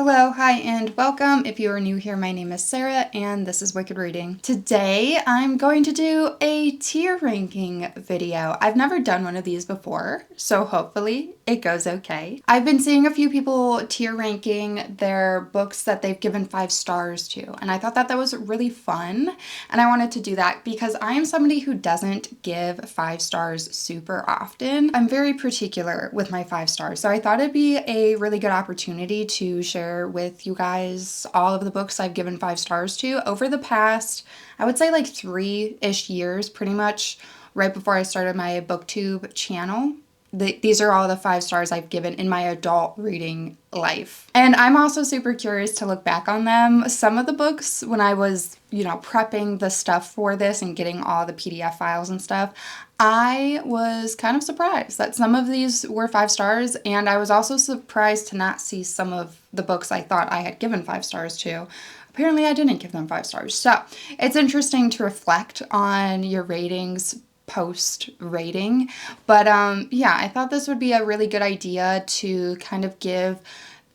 Hello, hi, and welcome. If you are new here, my name is Sarah, and this is Wicked Reading. Today, I'm going to do a tier ranking video. I've never done one of these before, so hopefully it goes okay. I've been seeing a few people tier ranking their books that they've given 5 stars to, and I thought that was really fun, and I wanted to do that because I am somebody who doesn't give 5 stars super often. I'm very particular with my 5 stars, so I thought it'd be a really good opportunity to share with you guys all of the books I've given 5 stars to over the past, I would say like 3-ish years, pretty much right before I started my BookTube channel. These are all the 5 stars I've given in my adult reading life. And I'm also super curious to look back on them. Some of the books, when I was, prepping the stuff for this and getting all the PDF files and stuff, I was kind of surprised that some of these were 5 stars, and I was also surprised to not see some of the books I thought I had given 5 stars to. Apparently I didn't give them 5 stars. So it's interesting to reflect on your ratings post rating, but yeah, I thought this would be a really good idea to kind of give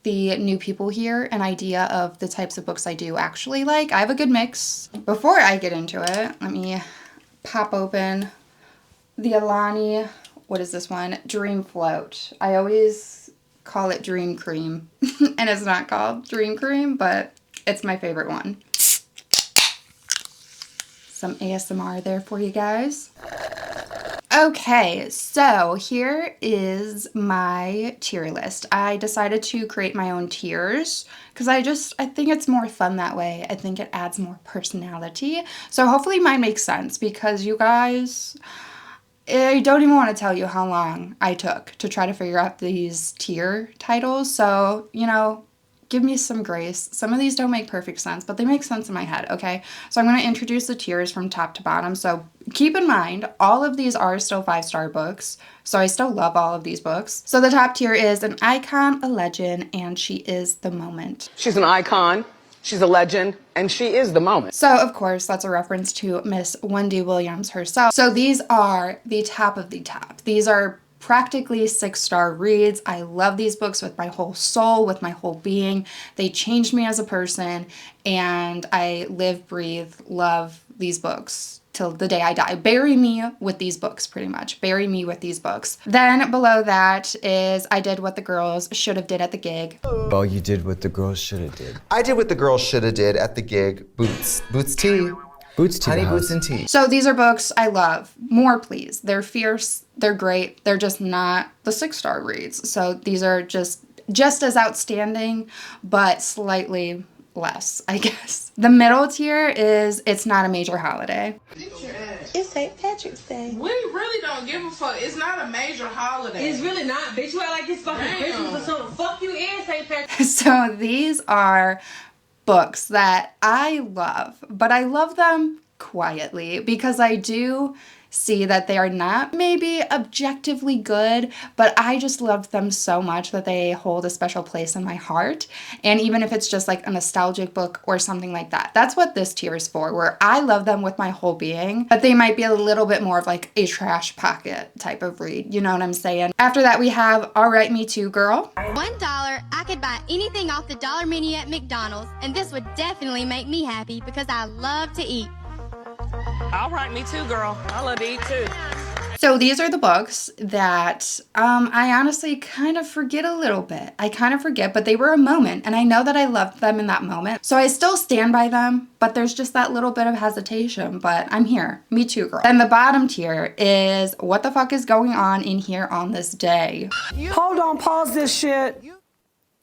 the new people here an idea of the types of books I do actually like. I have a good mix. Before I get into it, let me pop open the Alani, what is this one? Dream Float. I always call it Dream Cream, and it's not called Dream Cream, but it's my favorite one. Some ASMR there for you guys. Okay, so here is my tier list. I decided to create my own tiers because I think it's more fun that way. I think it adds more personality. So hopefully mine makes sense because you guys, I don't even want to tell you how long I took to try to figure out these tier titles. So, give me some grace. Some of these don't make perfect sense, but they make sense in my head, okay? So I'm going to introduce the tiers from top to bottom. So keep in mind, all of these are still 5-star books, so I still love all of these books. So the top tier is an icon, a legend, and she is the moment. She's an icon, she's a legend, and she is the moment. So, of course, that's a reference to Miss Wendy Williams herself. So these are the top of the top. These are practically 6-star reads. I love these books with my whole soul, with my whole being. They changed me as a person, and I live, breathe, love these books till the day I die. Bury me with these books, pretty much. Bury me with these books. Then below that is I Did What the Girls Should Have Did at the Gig. Oh, you did what the girls should have did. I did what the girls should have did at the gig. Boots tea. Boots to Honey the Boots house. and tea. So these are books I love. More, please. They're fierce. They're great. They're just not the 6-star reads. So these are just as outstanding, but slightly less, I guess. The middle tier is It's Not a Major Holiday. It's St. Patrick's Day. We really don't give a fuck. It's not a major holiday. It's really not, bitch. You act like it's fucking Christmas or something. Fuck you and St. Patrick's. So these are books that I love, but I love them quietly because I do see that they are not maybe objectively good, but I just love them so much that they hold a special place in my heart. And even if it's just like a nostalgic book or something like that, that's what this tier is for, where I love them with my whole being, but they might be a little bit more of like a trash pocket type of read. You know what I'm saying? After that, we have All Right, Me Too, Girl. $1, I could buy anything off the dollar menu at McDonald's, and this would definitely make me happy because I love to eat. All right, me too, girl. I love to eat too. So these are the books that I honestly kind of forget a little bit. I kind of forget, but they were a moment, and I know that I loved them in that moment. So I still stand by them, but there's just that little bit of hesitation, but I'm here. Me too, girl. Then the bottom tier is What the Fuck Is Going On in Here on This Day. Hold on, pause this shit.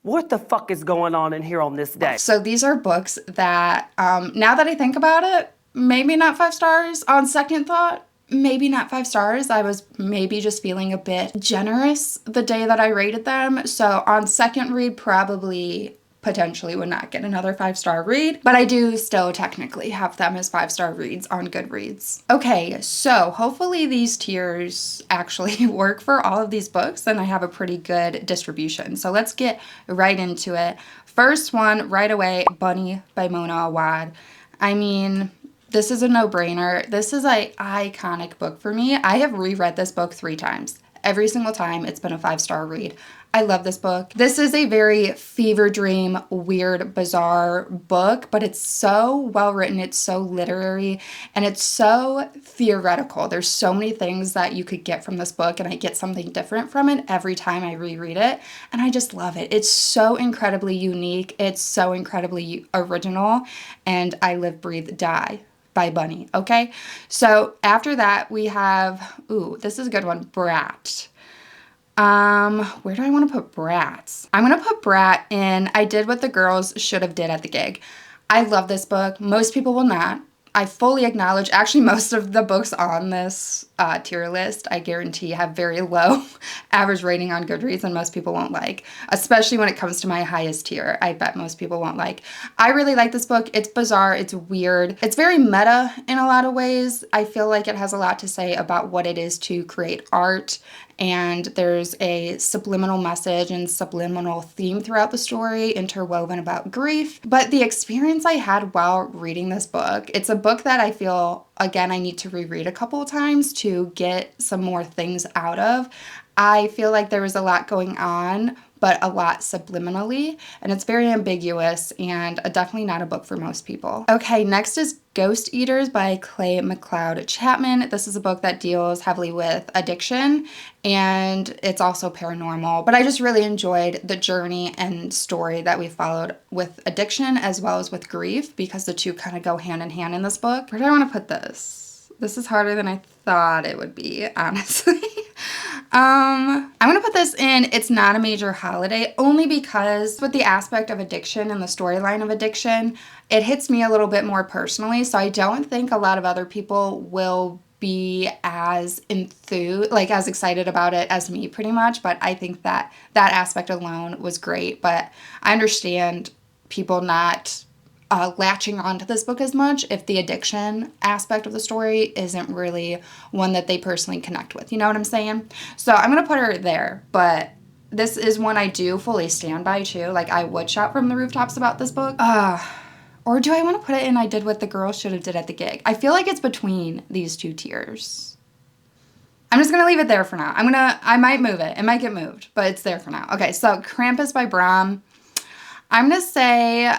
What the fuck is going on in here on this day? So these are books that, now that I think about it, maybe not 5 stars. On second thought, maybe not 5 stars. I was maybe just feeling a bit generous the day that I rated them. So on second read, probably potentially would not get another 5-star read, but I do still technically have them as 5-star reads on Goodreads. Okay, so hopefully these tiers actually work for all of these books and I have a pretty good distribution. So let's get right into it. First one, right away, Bunny by Mona Awad. I mean, this is a no-brainer. This is an iconic book for me. I have reread this book 3 times. Every single time it's been a 5-star read. I love this book. This is a very fever dream, weird, bizarre book, but it's so well written. It's so literary and it's so theoretical. There's so many things that you could get from this book, and I get something different from it every time I reread it. And I just love it. It's so incredibly unique. It's so incredibly original. And I Live, Breathe, Die by Bunny. Okay. So after that we have, ooh, this is a good one. Brat. Where do I want to put Brat? I'm going to put Brat in I Did What the Girls Should Have Did at the Gig. I love this book. Most people will not. I fully acknowledge, actually most of the books on this tier list, I guarantee have very low average rating on Goodreads and most people won't like, especially when it comes to my highest tier. I bet most people won't like. I really like this book. It's bizarre. It's weird. It's very meta in a lot of ways. I feel like it has a lot to say about what it is to create art, and there's a subliminal message and subliminal theme throughout the story interwoven about grief. But the experience I had while reading this book, it's a book that I feel, again, I need to reread a couple of times to get some more things out of. I feel like there was a lot going on, but a lot subliminally, and it's very ambiguous and definitely not a book for most people. Okay, next is Ghost Eaters by Clay McLeod Chapman. This is a book that deals heavily with addiction, and it's also paranormal, but I just really enjoyed the journey and story that we followed with addiction as well as with grief, because the two kind of go hand in hand in this book. Where do I want to put this? This is harder than I thought it would be, honestly. I'm gonna put this in It's Not a Major Holiday, only because with the aspect of addiction and the storyline of addiction, it hits me a little bit more personally, so I don't think a lot of other people will be as enthused, like as excited about it as me pretty much, but I think that that aspect alone was great. But I understand people not latching onto this book as much if the addiction aspect of the story isn't really one that they personally connect with. You know what I'm saying? So I'm going to put her there, but this is one I do fully stand by too. Like, I would shout from the rooftops about this book. Or do I want to put it in I Did What the Girls Should Have Did at the Gig? I feel like it's between these two tiers. I'm just going to leave it there for now. I might move it. It might get moved, but it's there for now. Okay, so Krampus by Bram. I'm going to say,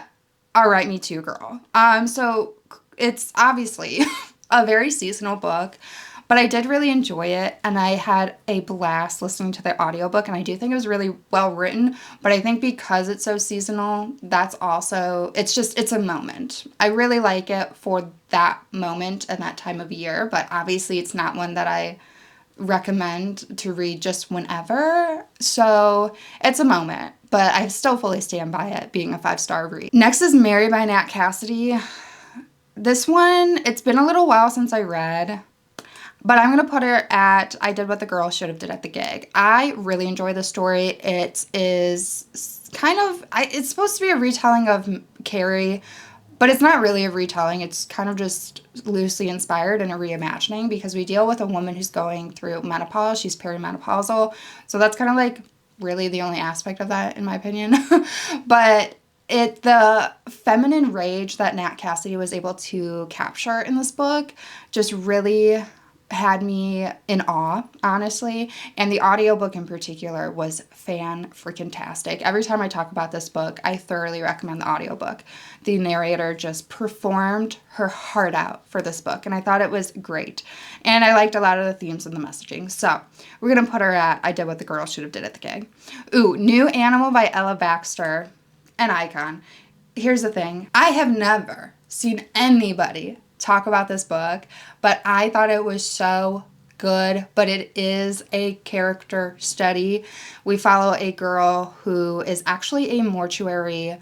all right, me too, girl. So it's obviously a very seasonal book, but I did really enjoy it, and I had a blast listening to the audiobook, and I do think it was really well written, but I think because it's so seasonal, that's also, it's a moment. I really like it for that moment and that time of year, but obviously it's not one that I recommend to read just whenever, so it's a moment, but I still fully stand by it being a 5-star read. Next is Mary by Nat Cassidy. This one, it's been a little while since I read, but I'm going to put her at I Did What the Girls Should Have Did at the Gig. I really enjoy the story. It is kind of, it's supposed to be a retelling of Carrie, but it's not really a retelling. It's kind of just loosely inspired and a reimagining, because we deal with a woman who's going through menopause. She's perimenopausal. So that's kind of like really the only aspect of that, in my opinion. But the feminine rage that Nat Cassidy was able to capture in this book just really had me in awe, honestly. And the audiobook in particular was fan-freaking-tastic. Every time I talk about this book, I thoroughly recommend the audiobook. The narrator just performed her heart out for this book, and I thought it was great. And I liked a lot of the themes and the messaging. So we're going to put her at I Did What the Girls Should Have Did at the Gig. Ooh, New Animal by Ella Baxter, an icon. Here's the thing. I have never seen anybody talk about this book, but I thought it was so good. But it is a character study. We follow a girl who is actually a mortuary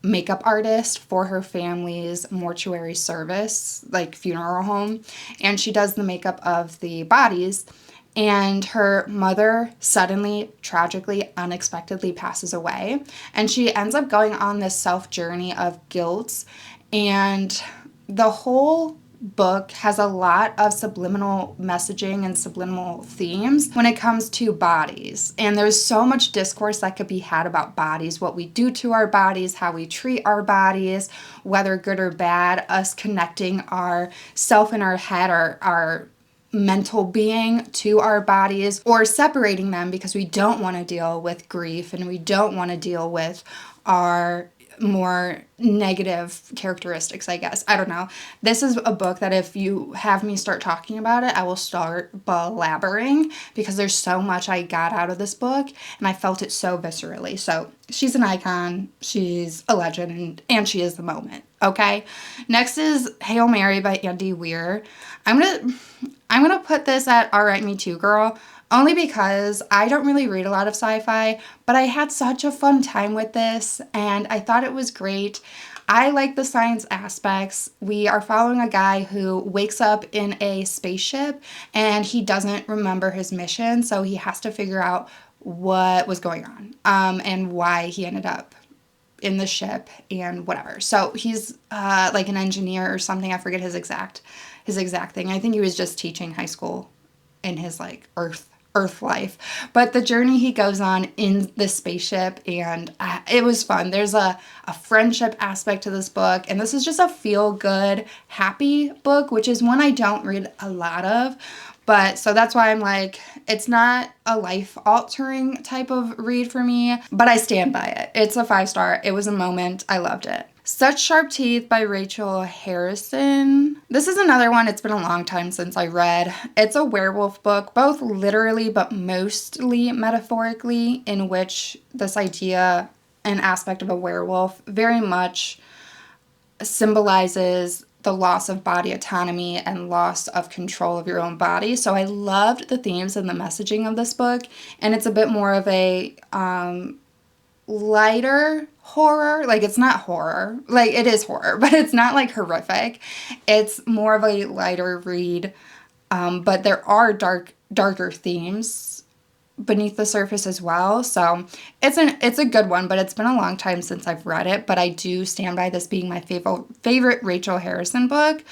makeup artist for her family's mortuary service, like funeral home, and she does the makeup of the bodies. And her mother suddenly, tragically, unexpectedly passes away, and she ends up going on this self-journey of guilt. And the whole book has a lot of subliminal messaging and subliminal themes when it comes to bodies. And there's so much discourse that could be had about bodies, what we do to our bodies, how we treat our bodies, whether good or bad, us connecting our self in our head, our mental being to our bodies, or separating them because we don't want to deal with grief and we don't want to deal with our more negative characteristics, I guess. I don't know. This is a book that if you have me start talking about it, I will start blabbering because there's so much I got out of this book and I felt it so viscerally. So she's an icon, she's a legend, and she is the moment. Okay. Next is Hail Mary by Andy Weir. I'm gonna put this at All Right, Me Too, Girl. Only because I don't really read a lot of sci-fi, but I had such a fun time with this and I thought it was great. I like the science aspects. We are following a guy who wakes up in a spaceship and he doesn't remember his mission, so he has to figure out what was going on and why he ended up in the ship and whatever. So he's like an engineer or something. I forget his exact thing. I think he was just teaching high school in his like Earth life, but the journey he goes on in the spaceship, and it was fun. There's a friendship aspect to this book, and this is just a feel-good, happy book, which is one I don't read a lot of, but so that's why I'm like, it's not a life-altering type of read for me, but I stand by it. It's a 5-star. It was a moment. I loved it. Such Sharp Teeth by Rachel Harrison. This is another one it's been a long time since I read. It's a werewolf book, both literally but mostly metaphorically, in which this idea and aspect of a werewolf very much symbolizes the loss of body autonomy and loss of control of your own body. So I loved the themes and the messaging of this book, and it's a bit more of a lighter horror. Like, it's not horror, like it is horror, but it's not like horrific. It's more of a lighter read, but there are darker themes beneath the surface as well. So it's a good one, but it's been a long time since I've read it, but I do stand by this being my favorite Rachel Harrison book.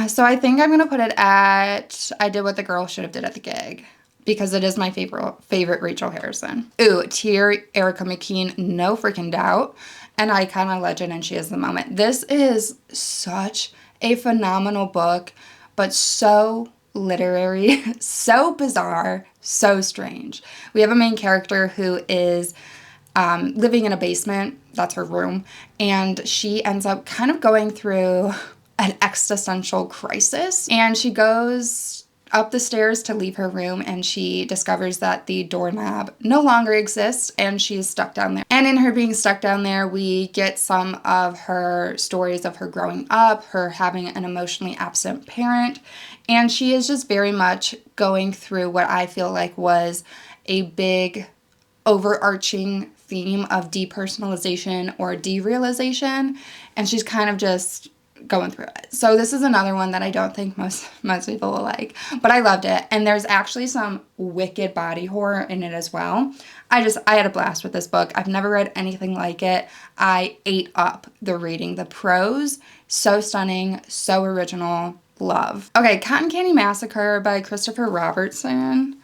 So I think I'm gonna put it at I Did What the Girl Should Have Did at the Gig, because it is my favorite Rachel Harrison. Ooh, Tear, Erica McKean, no freaking doubt. An icon, a legend, and she is the moment. This is such a phenomenal book, but so literary, so bizarre, so strange. We have a main character who is living in a basement. That's her room. And she ends up kind of going through an existential crisis. And she goes up the stairs to leave her room, and she discovers that the doorknob no longer exists and she's stuck down there. And in her being stuck down there, we get some of her stories of her growing up, her having an emotionally absent parent, and she is just very much going through what I feel like was a big overarching theme of depersonalization or derealization, and she's kind of just going through it. So this is another one that I don't think most people will like, but I loved it. And there's actually some wicked body horror in it as well. I had a blast with this book. I've never read anything like it. I ate up the reading. The prose, so stunning, so original. Love. Okay, Cotton Candy Massacre by Christopher Robertson.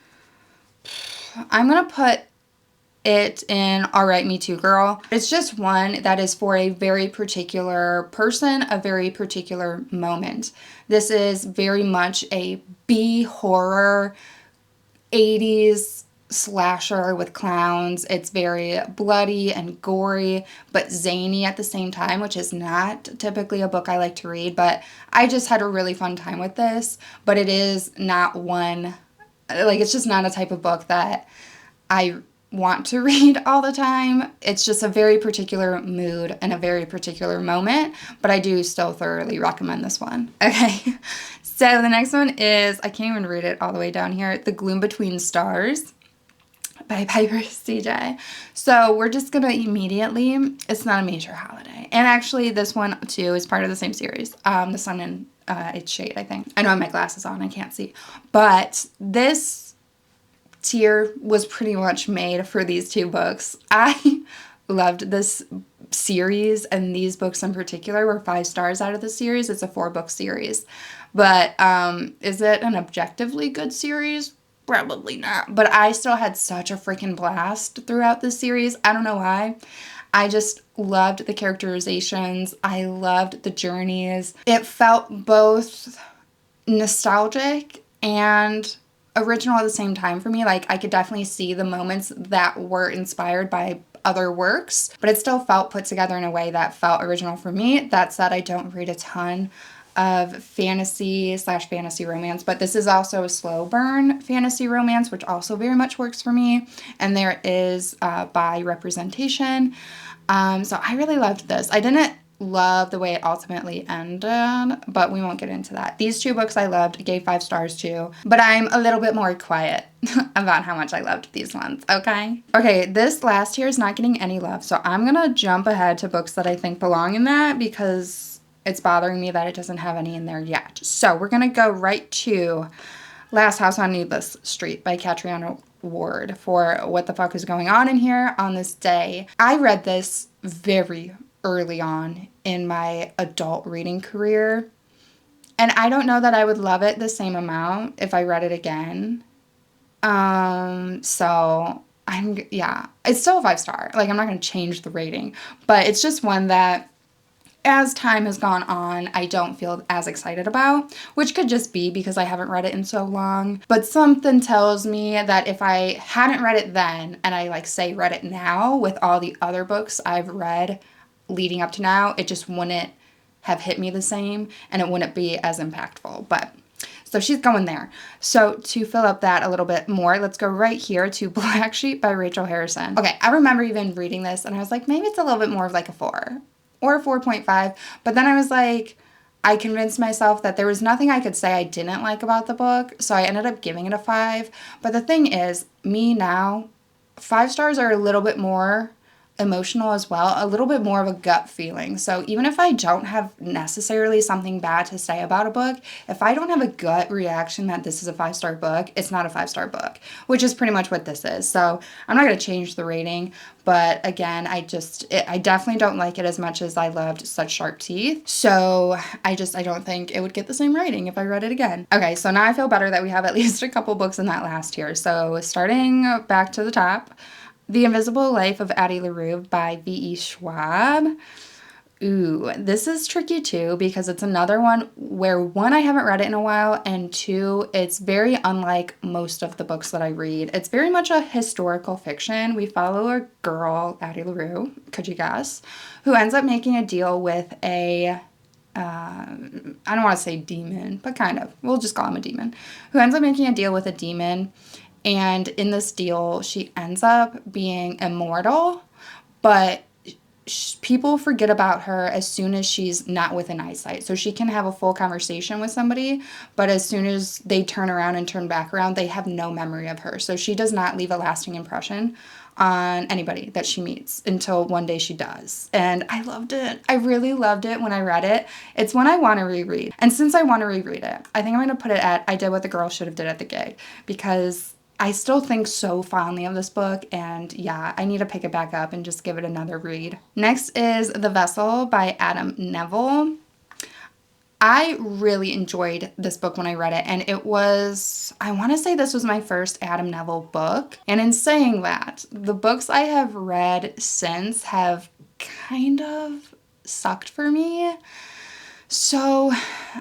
I'm gonna put it in All Right, Me Too, Girl. It's just one that is for a very particular person, a very particular moment. This is very much a B horror 80s slasher with clowns. It's very bloody and gory, but zany at the same time, which is not typically a book I like to read, but I just had a really fun time with this. But it is not one, like, it's just not a type of book that I want to read all the time. It's just a very particular mood and a very particular moment, but I do still thoroughly recommend this one. Okay, so the next one is, I can't even read it all the way down here, The Gloom Between Stars by Piper CJ. So we're just gonna immediately, it's not a major holiday. And actually this one too is part of the same series, The Sun in Its Shade, I think. I know I have my glasses on, I can't see. But this tier was pretty much made for these two books. I loved this series, and these books in particular were 5 stars out of the series. It's a 4-book series. But is it an objectively good series? Probably not. But I still had such a freaking blast throughout this series. I don't know why. I just loved the characterizations. I loved the journeys. It felt both nostalgic and original at the same time for me. Like, I could definitely see the moments that were inspired by other works, but it still felt put together in a way that felt original for me. That said, I don't read a ton of fantasy/fantasy romance, but this is also a slow burn fantasy romance, which also very much works for me. And there is bi representation. So I really loved this. I didn't love the way it ultimately ended, but we won't get into that. These two books I loved, gave 5 stars to, but I'm a little bit more quiet about how much I loved these ones, okay? Okay, this last tier is not getting any love, so I'm gonna jump ahead to books that I think belong in that because it's bothering me that it doesn't have any in there yet. So we're gonna go right to Last House on Needless Street by Catriona Ward for What the Fuck is Going On in Here on This Day. I read this very early on in my adult reading career, and I don't know that I would love it the same amount if I read it again. So it's still a 5-star. Like, I'm not going to change the rating, but it's just one that as time has gone on, I don't feel as excited about, which could just be because I haven't read it in so long. But something tells me that if I hadn't read it then, and I read it now with all the other books I've read leading up to now, it just wouldn't have hit me the same, and it wouldn't be as impactful. But so she's going there. So to fill up that a little bit more, let's go right here to Black Sheep by Rachel Harrison. Okay, I remember even reading this and I was like, maybe it's a little bit more of like a 4 or a 4.5. But then I was like, I convinced myself that there was nothing I could say I didn't like about the book. So I ended up giving it a 5. But the thing is, me now, 5 stars are a little bit more emotional as well, a little bit more of a gut feeling. So even if I don't have necessarily something bad to say about a book, if I don't have a gut reaction that this is a 5-star book, it's not a 5-star book, which is pretty much what this is. So I'm not going to change the rating, but again, I definitely don't like it as much as I loved Such Sharp Teeth. So I don't think it would get the same rating if I read it again. Okay, so now I feel better that we have at least a couple books in that last tier. So starting back to the top, The Invisible Life of Addie LaRue by V.E. Schwab. Ooh, this is tricky too because it's another one where, one, I haven't read it in a while, and 2, it's very unlike most of the books that I read. It's very much a historical fiction. We follow a girl, Addie LaRue, could you guess, who ends up making a deal with a I don't want to say demon, but kind of. We'll just call him a demon. Who ends up making a deal with a demon. And in this deal, she ends up being immortal, but people forget about her as soon as she's not within eyesight. So she can have a full conversation with somebody, but as soon as they turn around and turn back around, they have no memory of her. So she does not leave a lasting impression on anybody that she meets until one day she does. And I loved it. I really loved it when I read it. It's one I want to reread. And since I want to reread it, I think I'm going to put it at I Did What the Girl Should Have Did at the Gig, because I still think so fondly of this book, and yeah, I need to pick it back up and just give it another read. Next is The Vessel by Adam Neville. I really enjoyed this book when I read it, and it was, I want to say this was my first Adam Neville book. And in saying that, the books I have read since have kind of sucked for me. So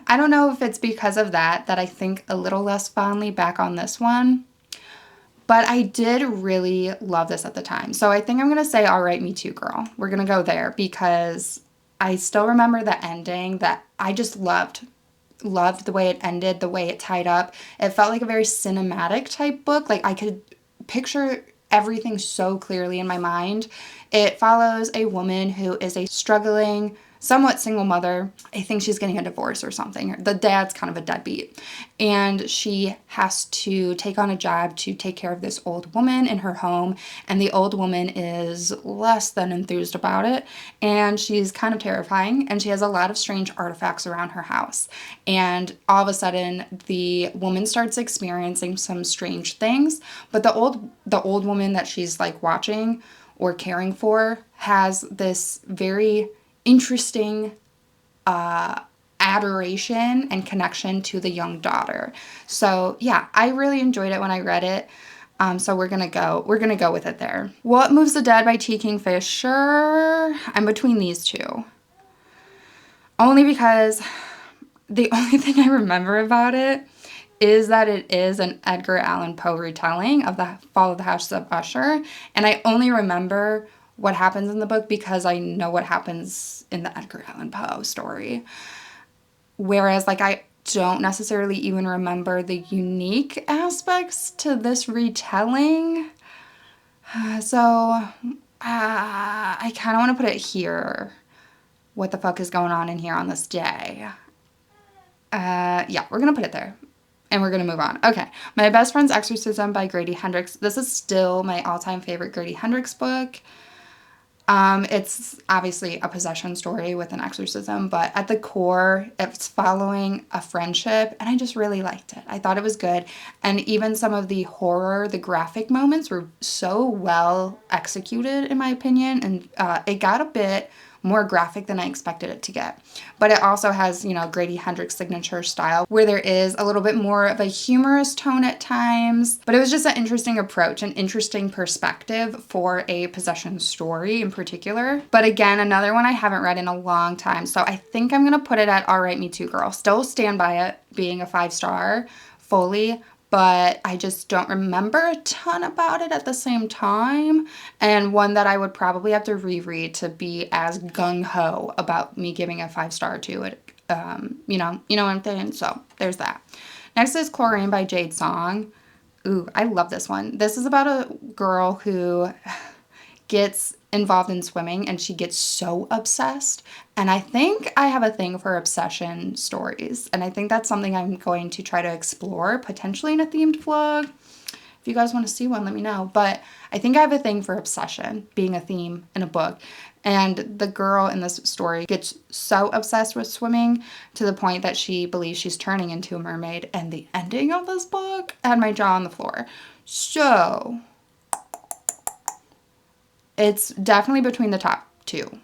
I don't know if it's because of that I think a little less fondly back on this one. But I did really love this at the time. So I think I'm going to say, all right, me too, girl. We're going to go there because I still remember the ending that I just loved. Loved the way it ended, the way it tied up. It felt like a very cinematic type book. Like I could picture everything so clearly in my mind. It follows a woman who is a struggling, somewhat single mother. I think she's getting a divorce or something. The dad's kind of a deadbeat. And she has to take on a job to take care of this old woman in her home. And the old woman is less than enthused about it. And she's kind of terrifying. And she has a lot of strange artifacts around her house. And all of a sudden, the woman starts experiencing some strange things. But the old woman that she's like watching or caring for has this very interesting adoration and connection to the young daughter. So yeah, I really enjoyed it when I read it. So we're gonna go with it there. What Moves the Dead by T. Kingfisher. I'm between these two. Only because the only thing I remember about it is that it is an Edgar Allan Poe retelling of the Fall of the House of Usher. And I only remember what happens in the book because I know what happens in the Edgar Allan Poe story. Whereas, like, I don't necessarily even remember the unique aspects to this retelling. So, I kind of want to put it here. What the fuck is going on in here on this day? Yeah, we're going to put it there. And we're going to move on. Okay. My Best Friend's Exorcism by Grady Hendrix. This is still my all-time favorite Grady Hendrix book. It's obviously a possession story with an exorcism, but at the core, it's following a friendship, and I just really liked it. I thought it was good, and even some of the horror, the graphic moments were so well executed, in my opinion, and it got a bit more graphic than I expected it to get. But it also has, you know, Grady Hendrix signature style where there is a little bit more of a humorous tone at times. But it was just an interesting approach, an interesting perspective for a possession story in particular. But again, another one I haven't read in a long time. So I think I'm going to put it at All Right Me Too Girl. Still stand by it being a 5-star fully, but I just don't remember a ton about it at the same time, and one that I would probably have to reread to be as gung-ho about me giving a 5-star to it. You know what I'm saying? So there's that. Next is Chlorine by Jade Song. Ooh, I love this one. This is about a girl who gets involved in swimming and she gets so obsessed. And I think I have a thing for obsession stories. And I think that's something I'm going to try to explore, potentially in a themed vlog. If you guys want to see one, let me know. But I think I have a thing for obsession being a theme in a book. And the girl in this story gets so obsessed with swimming to the point that she believes she's turning into a mermaid. And the ending of this book had my jaw on the floor. So it's definitely between the top two.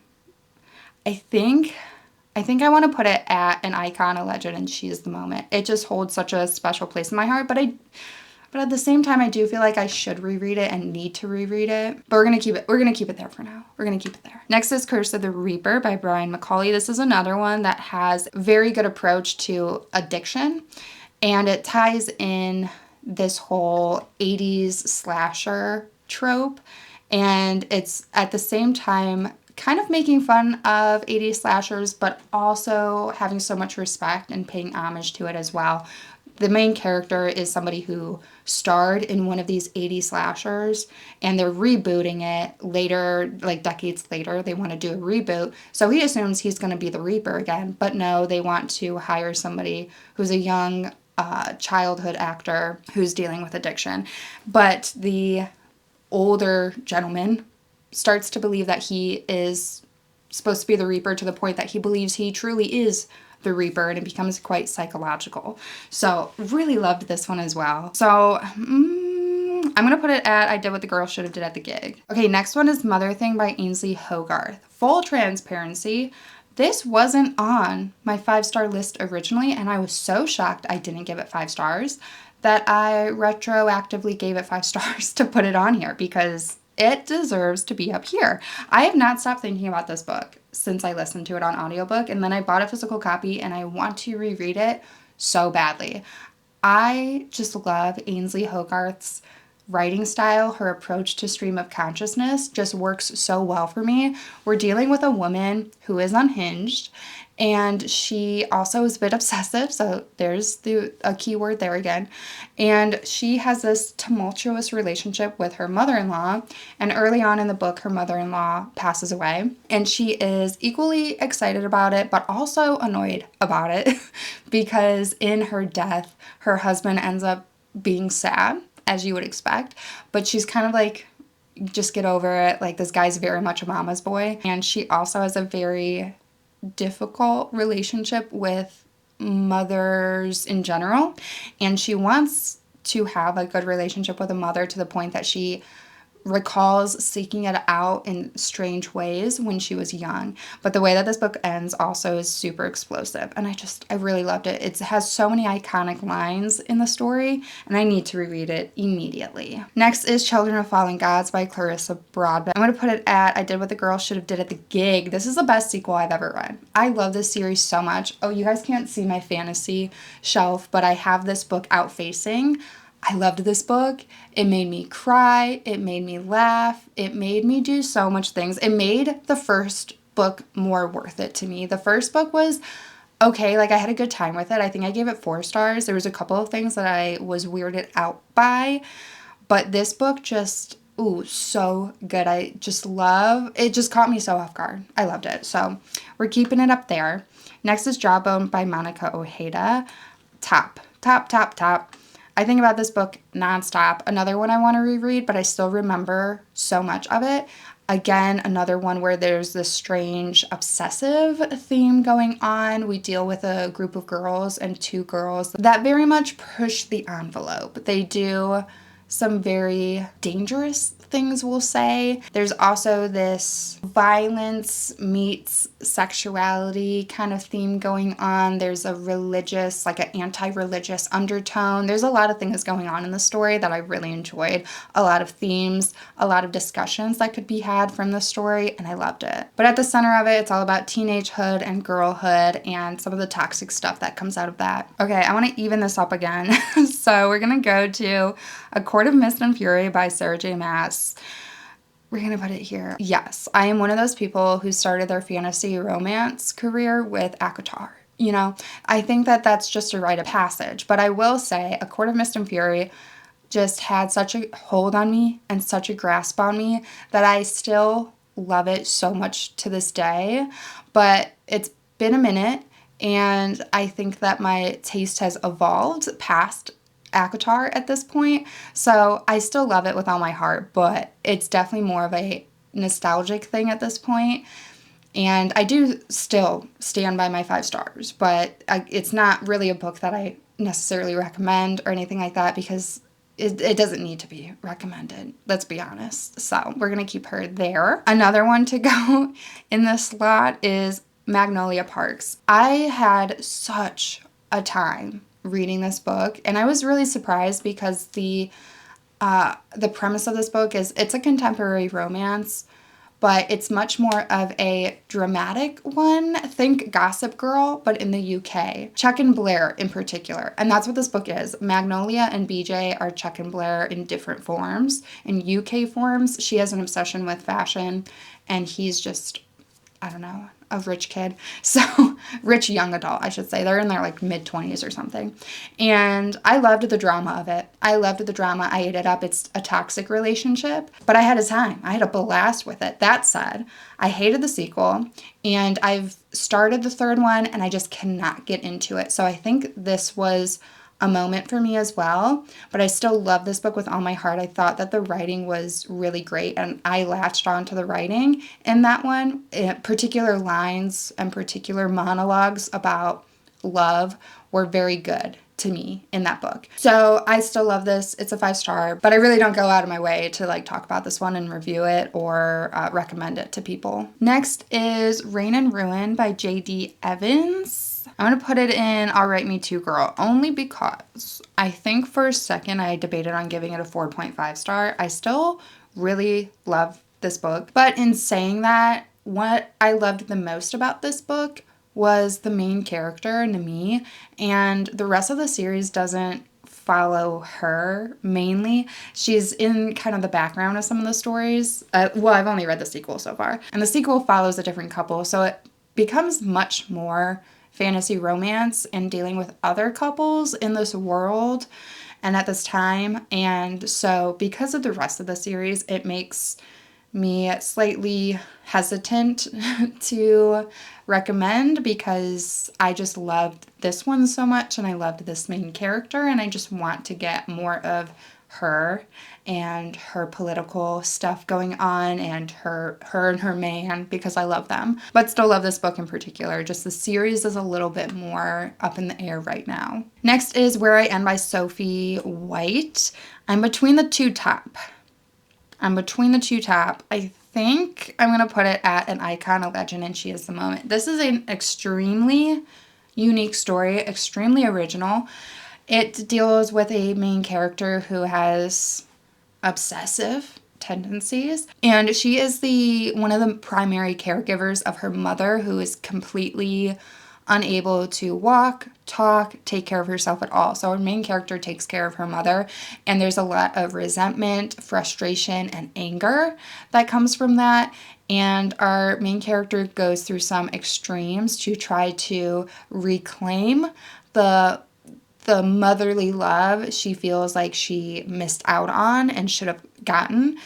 I think I want to put it at an icon, a legend, and she is the moment. It just holds such a special place in my heart, but at the same time, I do feel like I should reread it and need to reread it. But we're gonna keep it there for now. We're gonna keep it there. Next is Curse of the Reaper by Brian Macaulay. This is another one that has very good approach to addiction, and it ties in this whole 80s slasher trope. And it's at the same time kind of making fun of 80s slashers, but also having so much respect and paying homage to it as well. The main character is somebody who starred in one of these 80s slashers, and they're rebooting it later, like decades later. They want to do a reboot. So he assumes he's going to be the Reaper again, but no, they want to hire somebody who's a young childhood actor who's dealing with addiction. But the older gentleman starts to believe that he is supposed to be the Reaper to the point that he believes he truly is the Reaper, and it becomes quite psychological. So really loved this one as well. So I'm gonna put it at I Did What the Girl Should Have Did at the Gig. Okay, next one is Mother Thing by Ainsley Hogarth. Full transparency, this wasn't on my 5-star list originally, and I was so shocked I didn't give it 5 stars that I retroactively gave it 5 stars to put it on here because it deserves to be up here. I have not stopped thinking about this book since I listened to it on audiobook, and then I bought a physical copy and I want to reread it so badly. I just love Ainsley Hogarth's writing style. Her approach to stream of consciousness just works so well for me. We're dealing with a woman who is unhinged, and she also is a bit obsessive, so there's a key word there again. And she has this tumultuous relationship with her mother-in-law, and early on in the book, her mother-in-law passes away, and she is equally excited about it, but also annoyed about it, because in her death, her husband ends up being sad, as you would expect, but she's kind of like, just get over it, like this guy's very much a mama's boy. And she also has a very difficult relationship with mothers in general, and she wants to have a good relationship with a mother to the point that she recalls seeking it out in strange ways when she was young. But the way that this book ends also is super explosive. And I really loved it. It has so many iconic lines in the story, and I need to reread it immediately. Next is Children of Fallen Gods by Clarissa Broadbent. I'm going to put it at I Did What the Girl Should Have Did at the Gig. This is the best sequel I've ever read. I love this series so much. Oh, you guys can't see my fantasy shelf, but I have this book out facing. I loved this book. It made me cry. It made me laugh. It made me do so much things. It made the first book more worth it to me. The first book was okay, like I had a good time with it. I think I gave it 4 stars. There was a couple of things that I was weirded out by, but this book just, ooh, so good. I just love, it just caught me so off guard. I loved it. So we're keeping it up there. Next is Jawbone by Monica Ojeda. Top. I think about this book nonstop. Another one I want to reread, but I still remember so much of it. Again, another one where there's this strange obsessive theme going on. We deal with a group of girls and 2 girls that very much push the envelope. They do some very dangerous things, we'll say. There's also this violence meets sexuality kind of theme going on. There's a religious, like an anti-religious undertone. There's a lot of things going on in the story that I really enjoyed. A lot of themes, a lot of discussions that could be had from the story, and I loved it. But at the center of it, it's all about teenagehood and girlhood and some of the toxic stuff that comes out of that. Okay, I want to even this up again. So we're going to go to A Court of Mist and Fury by Sarah J. Maas. We're going to put it here. Yes, I am one of those people who started their fantasy romance career with ACOTAR. You know, I think that that's just a rite of passage. But I will say A Court of Mist and Fury just had such a hold on me and such a grasp on me that I still love it so much to this day. But it's been a minute, and I think that my taste has evolved past ACOTAR at this point, so I still love it with all my heart, but it's definitely more of a nostalgic thing at this point, and I do still stand by my 5 stars, but it's not really a book that I necessarily recommend or anything like that, because it doesn't need to be recommended, let's be honest. So we're gonna keep her there. Another one to go in this slot is Magnolia Parks. I had such a time reading this book, and I was really surprised because the premise of this book is it's a contemporary romance, but it's much more of a dramatic one. Think Gossip Girl, but in the UK. Chuck and Blair in particular, and that's what this book is. Magnolia and BJ are Chuck and Blair in different forms. In UK forms, she has an obsession with fashion, and he's just, I don't know, a rich kid. So rich young adult, I should say. They're in their like mid-20s or something. And I loved the drama of it. I loved the drama. I ate it up. It's a toxic relationship, but I had a time. I had a blast with it. That said, I hated the sequel, and I've started the 3rd one, and I just cannot get into it. So I think this was a moment for me as well, but I still love this book with all my heart. I thought that the writing was really great, and I latched on to the writing in that one. Particular lines and particular monologues about love were very good to me in that book. So I still love this. It's a 5 star, but I really don't go out of my way to like talk about this one and review it or recommend it to people. Next is Rain and Ruin by J.D. Evans. I'm going to put it in I'll Write Me Too Girl, only because I think for a second I debated on giving it a 4.5 star. I still really love this book, but in saying that, what I loved the most about this book was the main character, Nami, and the rest of the series doesn't follow her mainly. She's in kind of the background of some of the stories. Well, I've only read the sequel so far, and the sequel follows a different couple, so it becomes much more fantasy romance and dealing with other couples in this world and at this time. And so because of the rest of the series, it makes me slightly hesitant to recommend, because I just loved this one so much, and I loved this main character, and I just want to get more of her and her political stuff going on, and her and her man, because I love them. But still love this book in particular. Just the series is a little bit more up in the air right now. Next is Where I End by Sophie White. I'm between the 2 top. I'm between the two top. I think I'm going to put it at an icon, a legend, and she is the moment. This is an extremely unique story, extremely original. It deals with a main character who has obsessive tendencies, and she is one of the primary caregivers of her mother, who is completely unable to walk, talk, take care of herself at all. So our main character takes care of her mother, and there's a lot of resentment, frustration, and anger that comes from that. And our main character goes through some extremes to try to reclaim the motherly love she feels like she missed out on and should have gotten.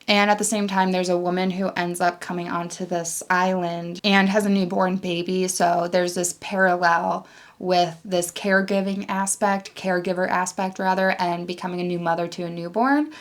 And at the same time, there's a woman who ends up coming onto this island and has a newborn baby. So there's this parallel with this caregiver aspect rather, and becoming a new mother to a newborn.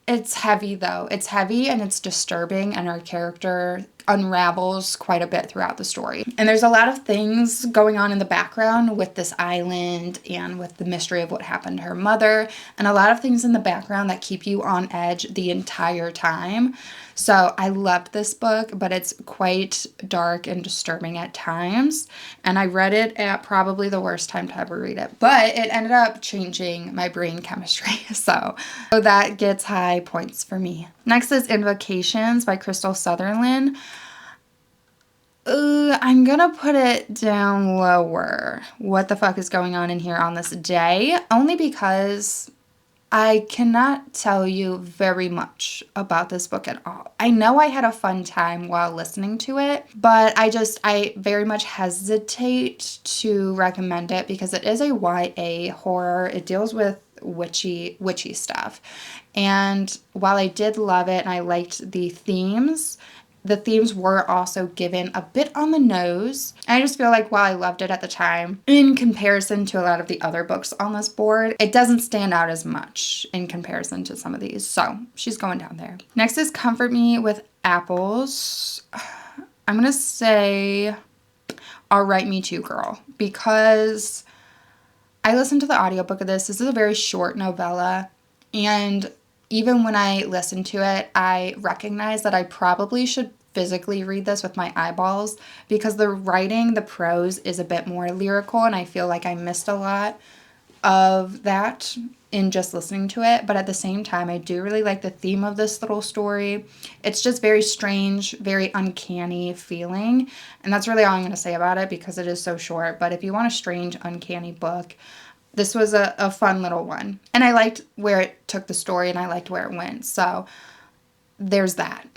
It's heavy though. It's heavy and it's disturbing, and our character unravels quite a bit throughout the story. And there's a lot of things going on in the background with this island and with the mystery of what happened to her mother, and a lot of things in the background that keep you on edge the entire time. So I loved this book, but it's quite dark and disturbing at times. And I read it at probably the worst time to ever read it, but it ended up changing my brain chemistry. So that gets high points for me. Next is Invocations by Crystal Sutherland. I'm gonna put it down lower. What the fuck is going on in here on this day? Only because I cannot tell you very much about this book at all. I know I had a fun time while listening to it, but I very much hesitate to recommend it because it is a YA horror. It deals with witchy stuff. And while I did love it and I liked the themes were also given a bit on the nose. I just feel like while I loved it at the time, in comparison to a lot of the other books on this board, it doesn't stand out as much in comparison to some of these. So she's going down there. Next is Comfort Me with Apples. I'm going to say All Right Me Too Girl, because I listened to the audiobook of this. This is a very short novella, and even when I listened to it, I recognized that I probably should physically read this with my eyeballs, because the writing, the prose is a bit more lyrical, and I feel like I missed a lot of that in just listening to it. But at the same time, I do really like the theme of this little story. It's just very strange, very uncanny feeling, and that's really all I'm going to say about it because it is so short. But if you want a strange, uncanny book, this was a fun little one. And I liked where it took the story, and I liked where it went. So there's that.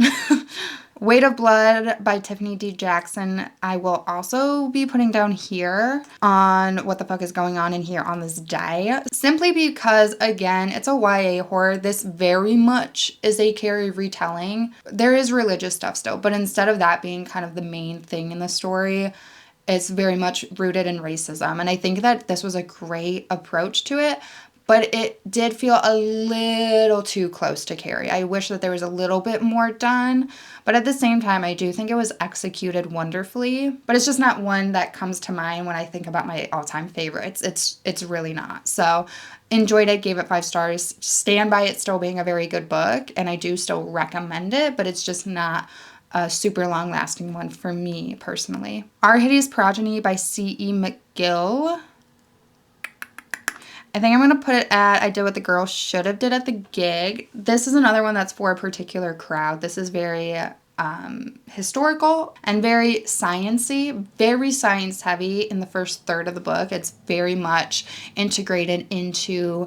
Weight of Blood by Tiffany D. Jackson. I will also be putting down here on what the fuck is going on in here on this day. Simply because, again, it's a YA horror. This very much is a Carrie retelling. There is religious stuff still, but instead of that being kind of the main thing in the story, it's very much rooted in racism. And I think that this was a great approach to it, but it did feel a little too close to Carrie. I wish that there was a little bit more done, but at the same time, I do think it was executed wonderfully, but it's just not one that comes to mind when I think about my all-time favorites. It's really not. So enjoyed it, gave it 5 stars, stand by it still being a very good book, and I do still recommend it, but it's just not a super long-lasting one for me personally. Our Hideous Progeny by C.E. McGill. I think I'm going to put it at I Did What the Girl Should Have Did at the Gig. This is another one that's for a particular crowd. This is very historical and very science-y, very science-heavy in the first third of the book. It's very much integrated into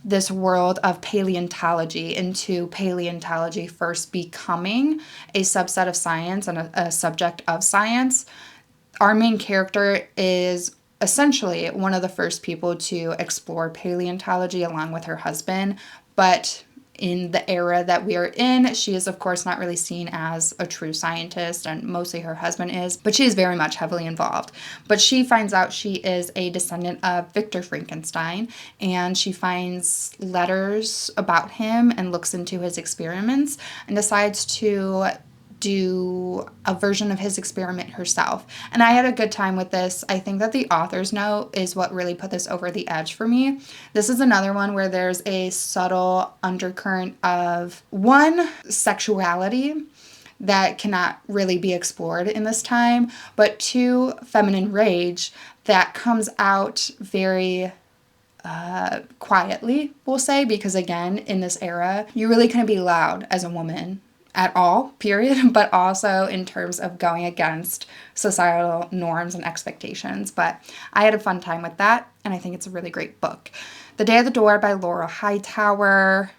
this world of paleontology, into paleontology first becoming a subset of science and a subject of science. Our main character is essentially one of the first people to explore paleontology along with her husband, but in the era that we are in, she is of course not really seen as a true scientist, and mostly her husband is, but she is very much heavily involved. But she finds out she is a descendant of Victor Frankenstein, and she finds letters about him and looks into his experiments and decides to do a version of his experiment herself. And I had a good time with this. I think that the author's note is what really put this over the edge for me. This is another one where there's a subtle undercurrent of, one, sexuality that cannot really be explored in this time, but two, feminine rage that comes out very quietly, we'll say, because again, in this era, you really couldn't be loud as a woman at all, period, but also in terms of going against societal norms and expectations. But I had a fun time with that, and I think it's a really great book. The Day of the Door by Laura Hightower.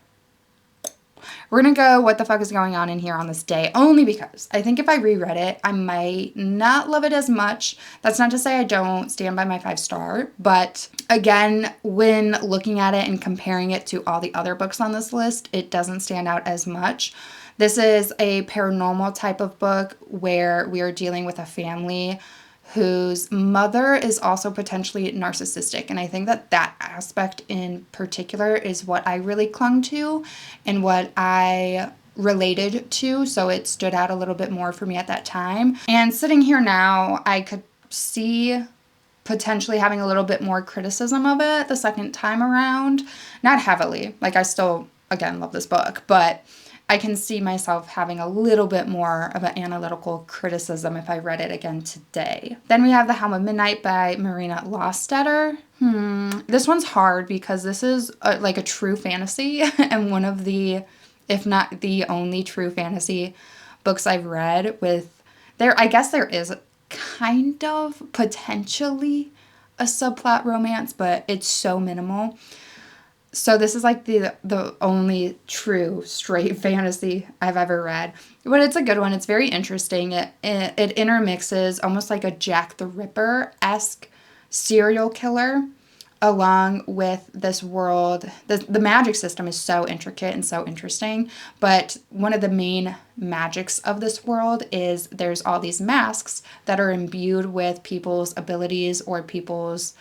We're gonna go what the fuck is going on in here on this day, only because I think if I reread it, I might not love it as much. That's not to say I don't stand by my 5-star, but again, when looking at it and comparing it to all the other books on this list, it doesn't stand out as much. This is a paranormal type of book where we are dealing with a family whose mother is also potentially narcissistic. And I think that that aspect in particular is what I really clung to and what I related to. So it stood out a little bit more for me at that time. And sitting here now, I could see potentially having a little bit more criticism of it the second time around. Not heavily. Like, I still, again, love this book, but I can see myself having a little bit more of an analytical criticism if I read it again today. Then we have The Helm of Midnight by Marina Lostetter. This one's hard because this is like a true fantasy and one of the, if not the only true fantasy books I've read with there. I guess there is kind of potentially a subplot romance, but it's so minimal. So this is like the only true straight fantasy I've ever read. But it's a good one. It's very interesting. It intermixes almost like a Jack the Ripper-esque serial killer along with this world. The magic system is so intricate and so interesting. But one of the main magics of this world is there's all these masks that are imbued with people's abilities or people's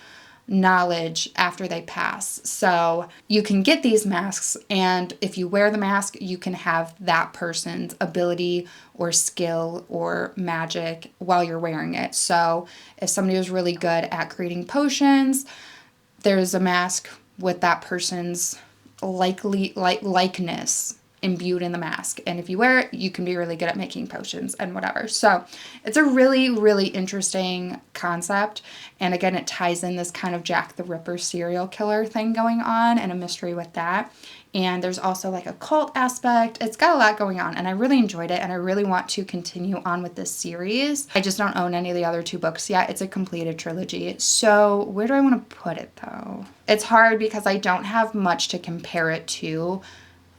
knowledge after they pass. So you can get these masks, and if you wear the mask, you can have that person's ability or skill or magic while you're wearing it. So if somebody was really good at creating potions, there's a mask with that person's likeness imbued in the mask, and if you wear it, you can be really good at making potions and whatever. So it's a really, really interesting concept, and again, it ties in this kind of Jack the Ripper serial killer thing going on and a mystery with that. And there's also like a cult aspect. It's got a lot going on, and I really enjoyed it, and I really want to continue on with this series. I just don't own any of the other 2 books yet. It's a completed trilogy. So where do I want to put it though? It's hard because I don't have much to compare it to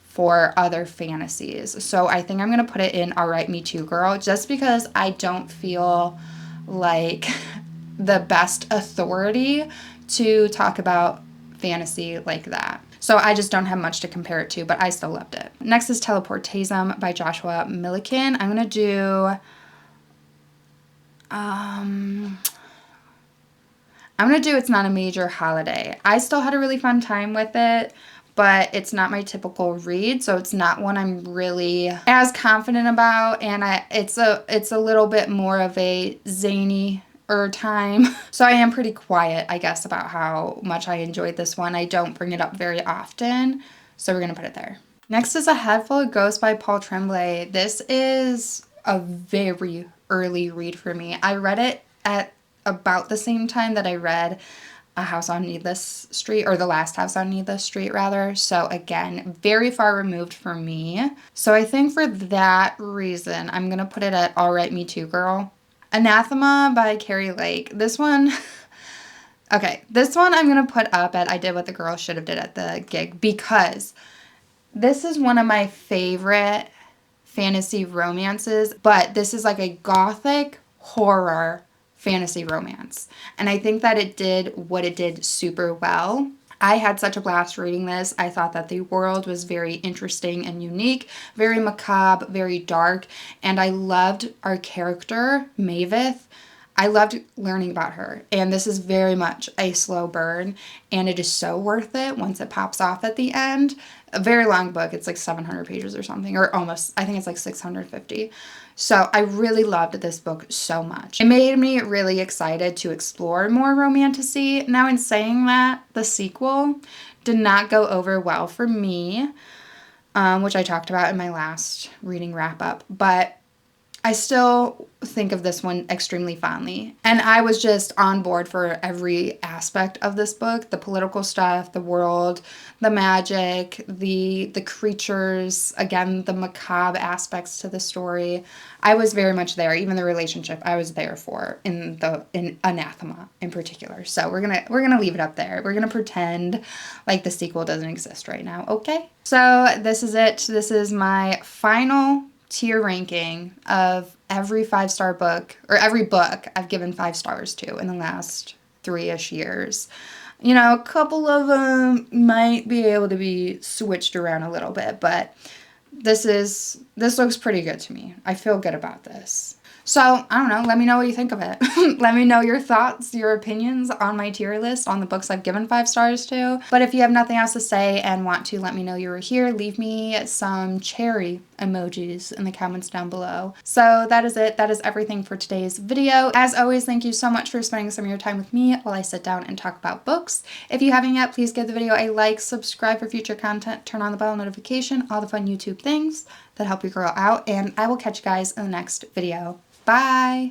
for other fantasies. So I think I'm going to put it in All Right, Me Too, Girl, just because I don't feel like the best authority to talk about fantasy like that. So I just don't have much to compare it to, but I still loved it. Next is Teleportasm by Joshua Milliken. I'm going to do It's Not a Major Holiday. I still had a really fun time with it, but it's not my typical read, so it's not one I'm really as confident about, and it's a little bit more of a zany-er time. So I am pretty quiet, I guess, about how much I enjoyed this one. I don't bring it up very often, so we're gonna put it there. Next is A Head Full of Ghosts by Paul Tremblay. This is a very early read for me. I read it at about the same time that I read A House on Needless Street, or The Last House on Needless Street, rather. So again, very far removed for me. So I think for that reason, I'm going to put it at All Right, Me Too, Girl. Anathema by Carrie Lake. This one, okay, this one I'm going to put up at I Did What the Girl Should Have Did at the Gig, because this is one of my favorite fantasy romances, but this is like a gothic horror fantasy romance. And I think that it did what it did super well. I had such a blast reading this. I thought that the world was very interesting and unique, very macabre, very dark, and I loved our character, Maveth. I loved learning about her, and this is very much a slow burn, and it is so worth it once it pops off at the end. A very long book. It's like 700 pages or something, or almost, I think it's like 650. So I really loved this book so much. It made me really excited to explore more romantasy. Now, in saying that, the sequel did not go over well for me, which I talked about in my last reading wrap-up, but I still think of this one extremely fondly. And I was just on board for every aspect of this book. The political stuff, the world, the magic, the creatures, again, the macabre aspects to the story. I was very much there. Even the relationship I was there for in Anathema in particular. So we're gonna leave it up there. We're gonna pretend like the sequel doesn't exist right now, okay? So this is it. This is my final tier ranking of every 5-star book, or every book I've given 5 stars to in the last 3-ish years. You know, a couple of them might be able to be switched around a little bit, but this looks pretty good to me. I feel good about this. So, I don't know, let me know what you think of it. Let me know your thoughts, your opinions on my tier list, on the books I've given 5 stars to. But if you have nothing else to say and want to let me know you were here, leave me some cherry emojis in the comments down below. So that is it. That is everything for today's video. As always, thank you so much for spending some of your time with me while I sit down and talk about books. If you haven't yet, please give the video a like, subscribe for future content, turn on the bell notification, all the fun YouTube things that help your girl out, and I will catch you guys in the next video. Bye!